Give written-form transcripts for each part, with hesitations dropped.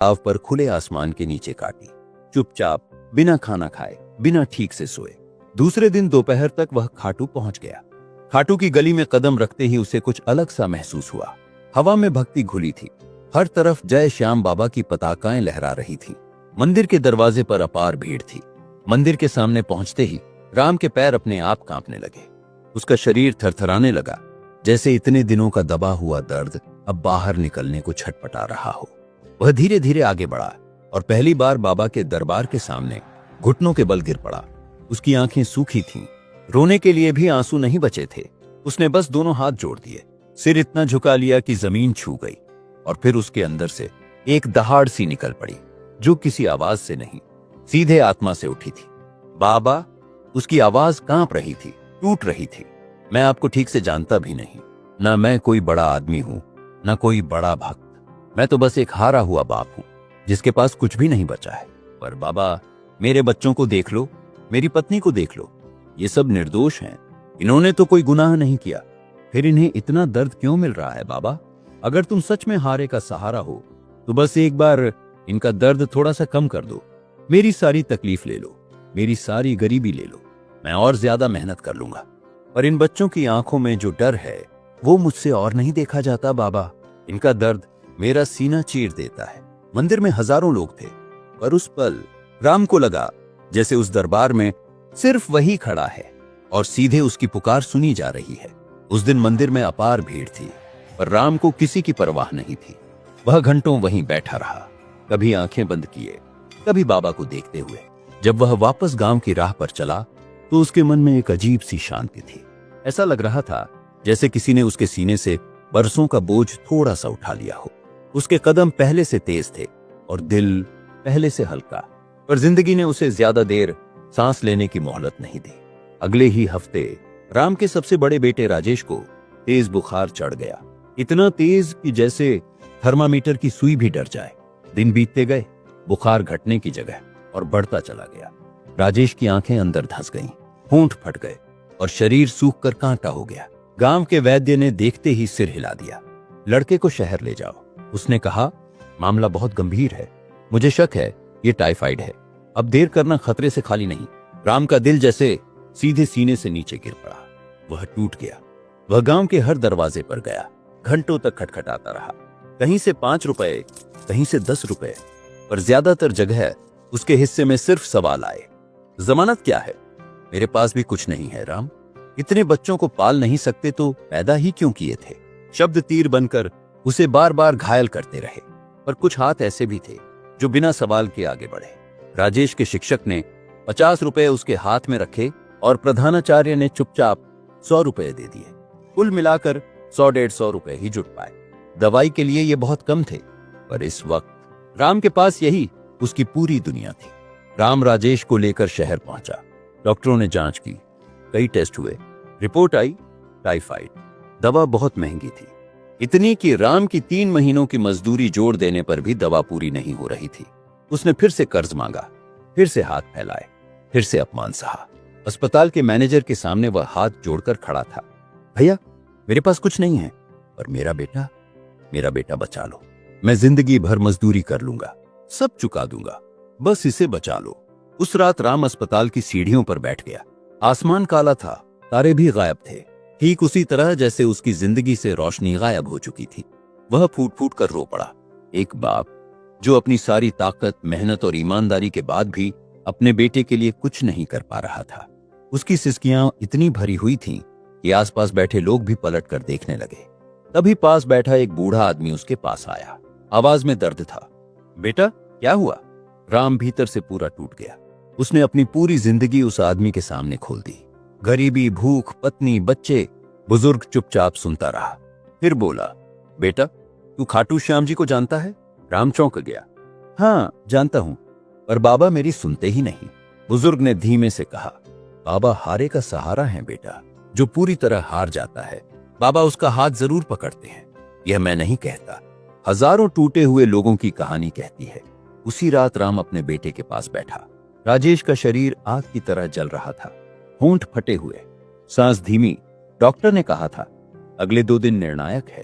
आव पर खुले आसमान के नीचे काटी, चुपचाप, बिना खाना खाए, बिना ठीक से सोए। दूसरे दिन दोपहर तक वह खाटू पहुंच गया। खाटू की गली में कदम रखते ही उसे कुछ अलग सा महसूस हुआ। हवा में भक्ति घुली थी। हर तरफ जय श्याम बाबा की पताकाएं लहरा रही थी। मंदिर के दरवाजे पर अपार भीड़ थी। मंदिर के सामने पहुंचते ही राम के पैर अपने आप कांपने लगे। उसका शरीर थरथराने लगा, जैसे इतने दिनों का दबा हुआ दर्द अब बाहर निकलने को छटपटा रहा हो। वह धीरे धीरे आगे बढ़ा और पहली बार बाबा के दरबार के सामने घुटनों के बल गिर पड़ा। उसकी आंखें सूखी थीं, रोने के लिए भी आंसू नहीं बचे थे। उसने बस दोनों हाथ जोड़ दिए, सिर इतना झुका लिया कि जमीन छू गई, और फिर उसके अंदर से एक दहाड़ सी निकल पड़ी, जो किसी आवाज से नहीं, सीधे आत्मा से उठी थी। बाबा! उसकी आवाज कांप रही थी, टूट रही थी। मैं आपको ठीक से जानता भी नहीं, ना मैं कोई बड़ा आदमी हूं, ना कोई बड़ा भक्त। मैं तो बस एक हारा हुआ बाप हूं, जिसके पास कुछ भी नहीं बचा है। पर बाबा, मेरे बच्चों को देख लो, मेरी पत्नी को देख लो, ये सब निर्दोष हैं। इन्होंने तो कोई गुनाह नहीं किया, फिर इन्हें इतना दर्द क्यों मिल रहा है? बाबा, अगर तुम सच में हारे का सहारा हो तो बस एक बार इनका दर्द थोड़ा सा कम कर दो। मेरी सारी तकलीफ ले लो, मेरी सारी गरीबी ले लो, मैं और ज्यादा मेहनत कर लूंगा। पर इन बच्चों की आंखों में जो डर है वो मुझसे और नहीं देखा जाता बाबा। इनका दर्द मेरा सीना चीर देता है। मंदिर में हजारों लोग थे, पर उस पल राम को लगा जैसे उस दरबार में सिर्फ वही खड़ा है और सीधे उसकी पुकार सुनी जा रही है। उस दिन मंदिर में अपार भीड़ थी, पर राम को किसी की परवाह नहीं थी। वह घंटों वहीं बैठा रहा, कभी आंखें बंद किए, कभी बाबा को देखते हुए। जब वह वापस गांव की राह पर चला तो उसके मन में एक अजीब सी शांति थी। ऐसा लग रहा था जैसे किसी ने उसके सीने से बरसों का बोझ थोड़ा सा उठा लिया हो। उसके कदम पहले से तेज थे और दिल पहले से हल्का, पर जिंदगी ने उसे ज्यादा देर सांस लेने की मोहलत नहीं दी। अगले ही हफ्ते राम के सबसे बड़े बेटे राजेश को तेज बुखार चढ़ गया, इतना तेज कि जैसे थर्मामीटर की सुई भी डर जाए। दिन बीतते गए, बुखार घटने की जगह और बढ़ता चला गया। राजेश की आंखें अंदर धंस गईं, होंठ फट गए और शरीर सूख कर कांटा हो गया। गांव के वैद्य ने देखते ही सिर हिला दिया। लड़के को शहर ले जाओ, उसने कहा। मामला बहुत गंभीर है, मुझे शक है ये टाइफाइड है। अब देर करना खतरे से खाली नहीं। राम का दिल जैसे सीधे सीने से नीचे गिर पड़ा। वह टूट गया। वह गांव के हर दरवाजे पर गया, घंटों तक खटखटाता रहा। कहीं से 5 रुपए, कहीं से 10 रुपए, पर ज्यादातर जगह उसके हिस्से में सिर्फ सवाल आए। जमानत क्या है? मेरे पास भी कुछ नहीं है राम। इतने बच्चों को पाल नहीं सकते तो पैदा ही क्यों किए थे? शब्द तीर बनकर उसे बार बार घायल करते रहे, पर कुछ हाथ ऐसे भी थे जो बिना सवाल के आगे बढ़े। राजेश के शिक्षक ने 50 रुपए उसके हाथ में रखे और प्रधानाचार्य ने चुपचाप 100 रुपए दे दिए। कुल मिलाकर 100-150 रुपए ही जुट पाए। दवाई के लिए ये बहुत कम थे, पर इस वक्त राम के पास यही उसकी पूरी दुनिया थी। राम राजेश को लेकर शहर पहुंचा। डॉक्टरों ने जांच की, कई टेस्ट हुए, रिपोर्ट आई टाइफाइड। दवा बहुत महंगी थी, इतनी कि राम की 3 महीनों की मजदूरी जोड़ देने पर भी दवा पूरी नहीं हो रही थी। उसने फिर से कर्ज मांगा, फिर से हाथ फैलाए, फिर से अपमान सहा। अस्पताल के मैनेजर के सामने वह हाथ जोड़कर खड़ा था। भैया, मेरे पास कुछ नहीं है, पर मेरा बेटा बचा लो। मैं जिंदगी भर मजदूरी कर लूंगा, सब चुका दूंगा, बस इसे बचा लो। उस रात राम अस्पताल की सीढ़ियों पर बैठ गया। आसमान काला था, तारे भी गायब थे, ठीक उसी तरह जैसे उसकी जिंदगी से रोशनी गायब हो चुकी थी। वह फूट फूट कर रो पड़ा। एक बाप जो अपनी सारी ताकत, मेहनत और ईमानदारी के बाद भी अपने बेटे के लिए कुछ नहीं कर पा रहा था। उसकी सिसकियां इतनी भरी हुई थीं कि आसपास बैठे लोग भी पलट कर देखने लगे। तभी पास बैठा एक बूढ़ा आदमी उसके पास आया। आवाज में दर्द था। बेटा, क्या हुआ? राम भीतर से पूरा टूट गया। उसने अपनी पूरी जिंदगी उस आदमी के सामने खोल दी। गरीबी, भूख, पत्नी, बच्चे। बुजुर्ग चुपचाप सुनता रहा, फिर बोला, बेटा, तू खाटू श्याम जी को जानता है? राम चौंक गया। हाँ, जानता हूं, पर बाबा मेरी सुनते ही नहीं। बुजुर्ग ने धीमे से कहा, बाबा हारे का सहारा है बेटा। जो पूरी तरह हार जाता है, बाबा उसका हाथ जरूर पकड़ते हैं। यह मैं नहीं कहता, हजारों टूटे हुए लोगों की कहानी कहती है। उसी रात राम अपने बेटे के पास बैठा। राजेश का शरीर आग की तरह जल रहा था, होंठ फटे हुए, सांस धीमी। डॉक्टर ने कहा था, अगले 2 दिन निर्णायक है।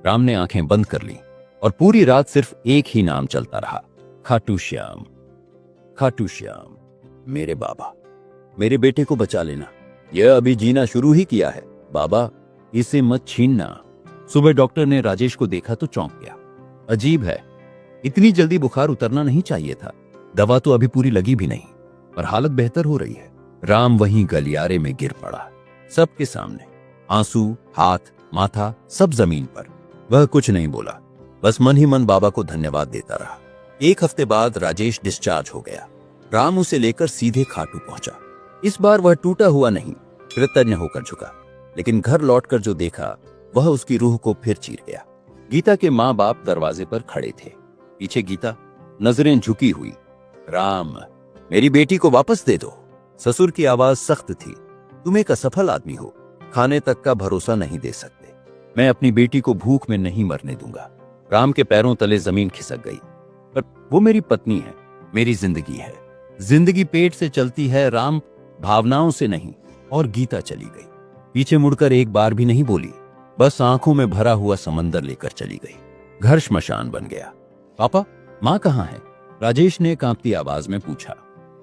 राम ने आंखें बंद कर ली। और पूरी रात सिर्फ एक ही नाम चलता रहा, खाटू श्याम, खाटू श्याम। मेरे बाबा, मेरे बेटे को बचा लेना, यह अभी जीना शुरू ही किया है, बाबा इसे मत छीनना। सुबह डॉक्टर ने राजेश को देखा तो चौंक गया। अजीब है, इतनी जल्दी बुखार उतरना नहीं चाहिए था, दवा तो अभी पूरी लगी भी नहीं, पर हालत बेहतर हो रही है। राम वहीं गलियारे में गिर पड़ा, सबके सामने, आंसू, हाथ, माथा सब जमीन पर। वह कुछ नहीं बोला, बस मन ही मन बाबा को धन्यवाद देता रहा। एक हफ्ते बाद राजेश डिस्चार्ज हो गया। राम उसे लेकर सीधे खाटू पहुंचा। इस बार वह टूटा हुआ नहीं, कृतज्ञ होकर झुका, लेकिन घर लौटकर जो देखा वह उसकी रूह को फिर चीर गया। गीता के माँ बाप दरवाजे पर खड़े थे, पीछे गीता, नजरें झुकी हुई। राम, मेरी बेटी को वापस दे दो। ससुर की आवाज सख्त थी। तुम एक असफल आदमी हो, खाने तक का भरोसा नहीं दे सकते। मैं अपनी बेटी को भूख में नहीं मरने दूंगा। राम के पैरों तले जमीन खिसक गई। पर वो मेरी पत्नी है, मेरी जिंदगी है, जिंदगी पेट से चलती है राम, भावनाओं से नहीं। और गीता चली गई, पीछे मुड़कर एक बार भी नहीं बोली, बस आंखों में भरा हुआ समंदर लेकर चली गई। घर श्मशान बन गया। पापा, माँ कहाँ है? राजेश ने कांपती आवाज में पूछा।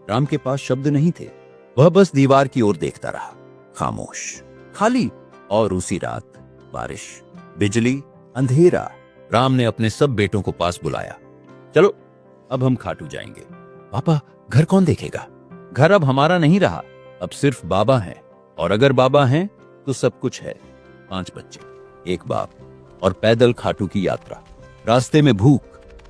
राम के पास शब्द नहीं थे, वह बस दीवार की ओर देखता रहा, खामोश, खाली। और उसी रात बारिश, बिजली, अंधेरा। राम ने अपने सब बेटों को पास बुलाया। चलो अब हम खाटू जाएंगे। पापा, घर कौन देखेगा? घर अब हमारा नहीं रहा, अब सिर्फ बाबा हैं, और अगर बाबा हैं तो सब कुछ है। 5 बच्चे, एक बाप, और पैदल खाटू की यात्रा। रास्ते में भूख,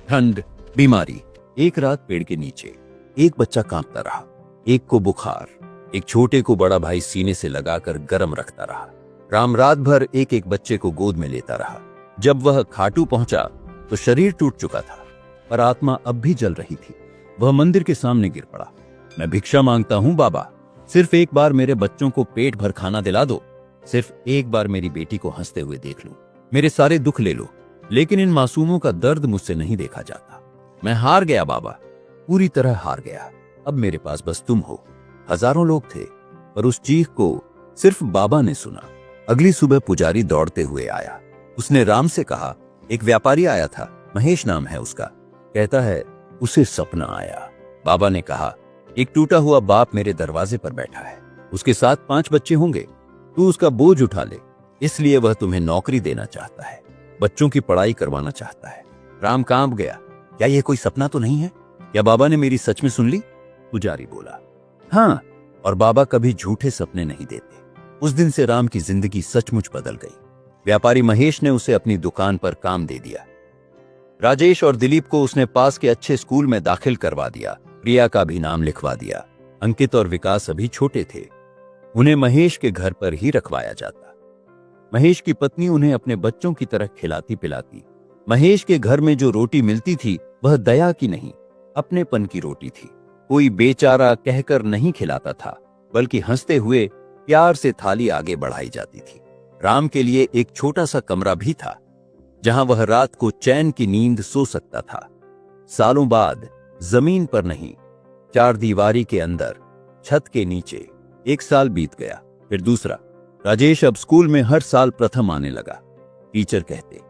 ठंड, बीमारी। एक रात पेड़ के नीचे एक बच्चा कांपता रहा, एक को बुखार, एक छोटे को बड़ा भाई सीने से लगाकर गर्म रखता रहा। राम रात भर एक एक बच्चे को गोद में लेता रहा। जब वह खाटू पहुंचा तो शरीर टूट चुका था, पर आत्मा अब भी जल रही थी। वह मंदिर के सामने गिर पड़ा। मैं भिक्षा मांगता हूं बाबा, सिर्फ एक बार मेरे बच्चों को पेट भर खाना दिला दो, सिर्फ एक बार मेरी बेटी को हंसते हुए देख लो, मेरे सारे दुख ले लो, लेकिन इन मासूमों का दर्द मुझसे नहीं देखा जाता। मैं हार गया बाबा, पूरी तरह हार गया। अब मेरे पास बस तुम हो। हजारों लोग थे, पर उस चीख को सिर्फ बाबा ने सुना। अगली सुबह पुजारी दौड़ते हुए आया। उसने राम से कहा, एक व्यापारी आया था, महेश नाम है उसका, कहता है उसे सपना आया। बाबा ने कहा, एक टूटा हुआ बाप मेरे दरवाजे पर बैठा है, उसके साथ 5 बच्चे होंगे, तू उसका बोझ उठा ले, इसलिए वह तुम्हें नौकरी देना चाहता है, बच्चों की पढ़ाई करवाना चाहता है। राम कांप गया, क्या यह कोई सपना तो नहीं है? क्या बाबा ने मेरी सच में सुन ली? पुजारी बोला, हाँ, और बाबा कभी झूठे सपने नहीं देते। उस दिन से राम की जिंदगी सचमुच बदल गई। व्यापारी महेश ने उसे अपनी दुकान पर काम दे दिया। राजेश और दिलीप को उसने पास के अच्छे स्कूल में दाखिल करवा दिया। प्रिया का भी नाम लिखवा दिया। अंकित और विकास अभी छोटे थे, उन्हें महेश के घर पर ही रखवाया जाता। महेश की पत्नी उन्हें अपने बच्चों की तरह खिलाती पिलाती। महेश के घर में जो रोटी मिलती थी वह दया की नहीं, अपनेपन की रोटी थी। कोई बेचारा कहकर नहीं खिलाता था, बल्कि हंसते हुए प्यार से थाली आगे बढ़ाई जाती थी। राम के लिए एक छोटा सा कमरा भी था, जहां वह रात को चैन की नींद सो सकता था। सालों बाद जमीन पर नहीं, 4 दीवारी के अंदर, छत के नीचे। 1 साल बीत गया, फिर दूसरा। राजेश अब स्कूल में हर साल प्रथम आने लगा। टीचर कहते,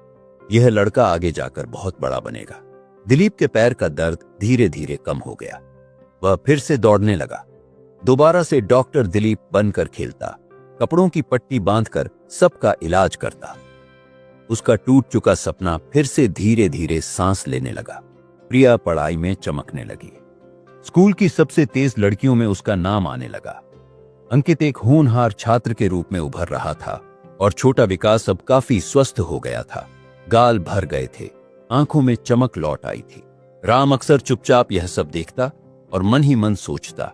यह लड़का आगे जाकर बहुत बड़ा बनेगा। दिलीप के पैर का दर्द धीरे धीरे कम हो गया। वह फिर से दौड़ने लगा। दोबारा से डॉक्टर दिलीप बनकर खेलता, कपड़ों की पट्टी बांधकर सबका इलाज करता। उसका टूट चुका सपना फिर से धीरे धीरे सांस लेने लगा। प्रिया पढ़ाई में चमकने लगी। स्कूल की सबसे तेज लड़कियों में उसका नाम आने लगा। अंकित एक होनहार छात्र के रूप में उभर रहा था, और छोटा विकास अब काफी स्वस्थ हो गया था। गाल भर गए थे, आंखों में चमक लौट आई थी। राम अक्सर चुपचाप यह सब देखता और मन ही मन सोचता,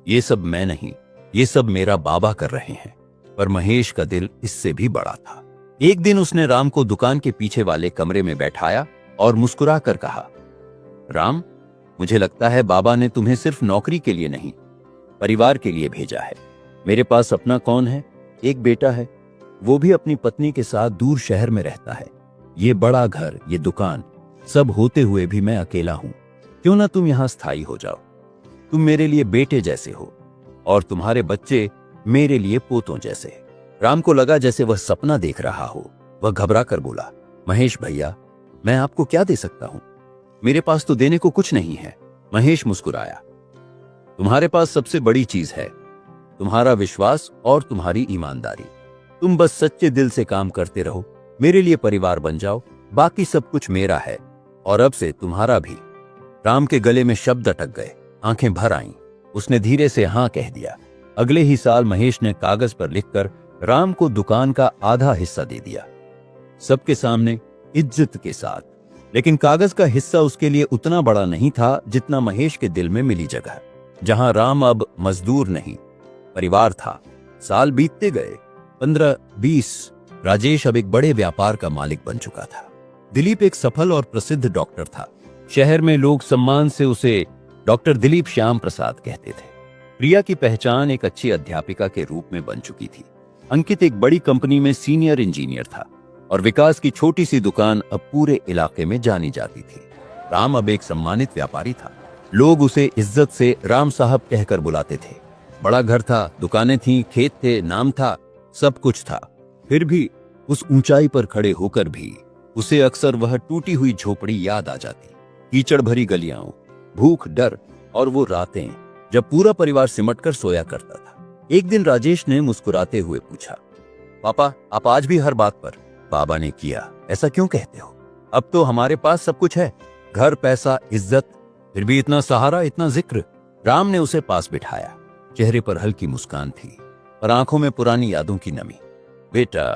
ये सब मैं नहीं, ये सब मेरा बाबा कर रहे हैं। पर महेश का दिल इससे भी बड़ा था। एक दिन उसने राम को दुकान के पीछे वाले कमरे में बैठाया और मुस्कुरा कर कहा, राम, मुझे लगता है बाबा ने तुम्हें सिर्फ नौकरी के लिए नहीं, परिवार के लिए भेजा है। मेरे पास अपना कौन है? एक बेटा है, वो भी अपनी पत्नी के साथ दूर शहर में रहता है। ये बड़ा घर, ये दुकान, सब होते हुए भी मैं अकेला हूं। क्यों ना तुम यहां स्थायी हो जाओ? तुम मेरे लिए बेटे जैसे हो, और तुम्हारे बच्चे मेरे लिए पोतों जैसे। राम को लगा जैसे वह सपना देख रहा हो। वह घबरा कर बोला, महेश भैया, मैं आपको क्या दे सकता हूं? मेरे पास तो देने को कुछ नहीं है। महेश मुस्कुराया। तुम्हारे पास सबसे बड़ी चीज है, तुम्हारा विश्वास और तुम्हारी ईमानदारी। तुम बस सच्चे दिल से काम करते रहो, मेरे लिए परिवार बन जाओ, बाकी सब कुछ मेरा है और अब से तुम्हारा भी। राम के गले में शब्द अटक गए, आंखें भर आईं। उसने धीरे से हां कह दिया। अगले ही साल महेश ने कागज पर लिखकर राम को दुकान का आधा हिस्सा दे दिया, सबके सामने, इज्जत के साथ। लेकिन कागज का हिस्सा उसके लिए उतना बड़ा नहीं था जितना महेश के दिल में मिली जगह, जहां राम अब मजदूर नहीं, परिवार था। साल बीतते गए, 15-20। राजेश अब एक बड़े व्यापार का मालिक बन चुका था। दिलीप एक सफल और प्रसिद्ध डॉक्टर था। शहर में लोग सम्मान से उसे डॉक्टर दिलीप श्याम प्रसाद कहते थे। प्रिया की पहचान एक अच्छी अध्यापिका के रूप में बन चुकी थी। अंकित एक बड़ी कंपनी में सीनियर इंजीनियर था और विकास की छोटी सी दुकान अब पूरे इलाके में जानी जाती थी। राम अब एक सम्मानित व्यापारी था। लोग उसे इज्जत से राम साहब कहकर बुलाते थे। बड़ा घर था, दुकानें थीं, खेत थे, नाम था, सब कुछ था। फिर भी उस ऊंचाई पर खड़े होकर भी उसे अक्सर वह टूटी हुई झोपड़ी याद आ जाती। कीचड़ भरी गलियां, भूख, डर और वो रातें जब पूरा परिवार सिमटकर सोया करता था। एक दिन राजेश ने मुस्कुराते हुए पूछा, पापा, आप आज भी हर बात पर? बाबा ने किया, ऐसा क्यों कहते हो? अब तो हमारे पास सब कुछ है, घर, पैसा, इज्जत, फिर भी इतना सहारा, इतना जिक्र। राम ने उसे पास बिठाया। चेहरे पर हल्की मुस्कान थी और आंखों में पुरानी यादों की नमी। बेटा,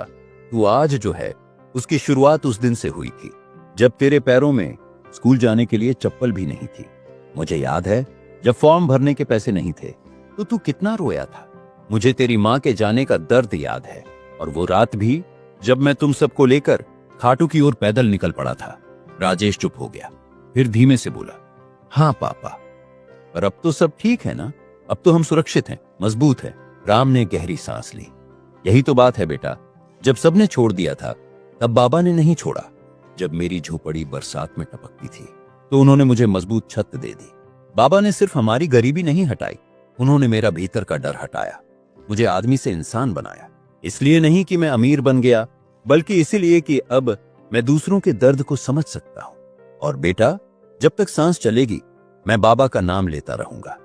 तू आज जो है उसकी शुरुआत उस दिन से हुई थी जब तेरे पैरों में स्कूल जाने के लिए चप्पल भी नहीं थी। मुझे याद है जब फॉर्म भरने के पैसे नहीं थे तो तू कितना रोया था। मुझे तेरी माँ के जाने का दर्द याद है, और वो रात भी जब मैं तुम सबको लेकर खाटू की ओर पैदल निकल पड़ा था। राजेश चुप हो गया, फिर धीमे से बोला, हाँ पापा, पर अब तो सब ठीक है ना? अब तो हम सुरक्षित हैं, मजबूत हैं। राम ने गहरी सांस ली। यही तो बात है बेटा, जब सबने छोड़ दिया था तब बाबा ने नहीं छोड़ा। जब मेरी झोपड़ी बरसात में टपकती थी तो उन्होंने मुझे मजबूत छत दे दी। बाबा ने सिर्फ हमारी गरीबी नहीं हटाई, उन्होंने मेरा भीतर का डर हटाया, मुझे आदमी से इंसान बनाया। इसलिए नहीं कि मैं अमीर बन गया, बल्कि इसीलिए कि अब मैं दूसरों के दर्द को समझ सकता हूं। और बेटा, जब तक सांस चलेगी मैं बाबा का नाम लेता रहूंगा।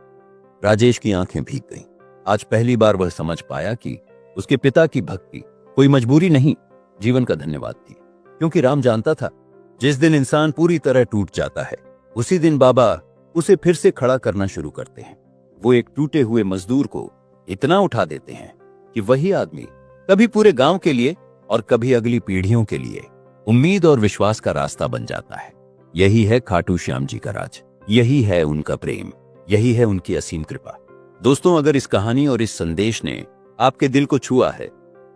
राजेश की आंखें भीग गईं। आज पहली बार वह समझ पाया कि उसके पिता की भक्ति कोई मजबूरी नहीं, जीवन का धन्यवाद थी। क्योंकि राम जानता था, जिस दिन इंसान पूरी तरह टूट जाता है उसी दिन बाबा उसे फिर से खड़ा करना शुरू करते हैं। वो एक टूटे हुए मजदूर को इतना उठा देते हैं कि वही आदमी कभी पूरे गांव के लिए और कभी अगली पीढ़ियों के लिए उम्मीद और विश्वास का रास्ता बन जाता है। यही है खाटू श्याम जी का राज, यही है उनका प्रेम, यही है उनकी असीम कृपा। दोस्तों, अगर इस कहानी और इस संदेश ने आपके दिल को छुआ है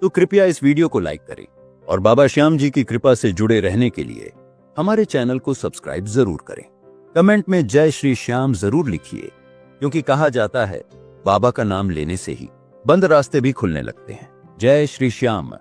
तो कृपया इस वीडियो को लाइक करें और बाबा श्याम जी की कृपा से जुड़े रहने के लिए हमारे चैनल को सब्सक्राइब जरूर करें। कमेंट में जय श्री श्याम जरूर लिखिए, क्योंकि कहा जाता है बाबा का नाम लेने से ही बंद रास्ते भी खुलने लगते हैं। जय श्री श्याम।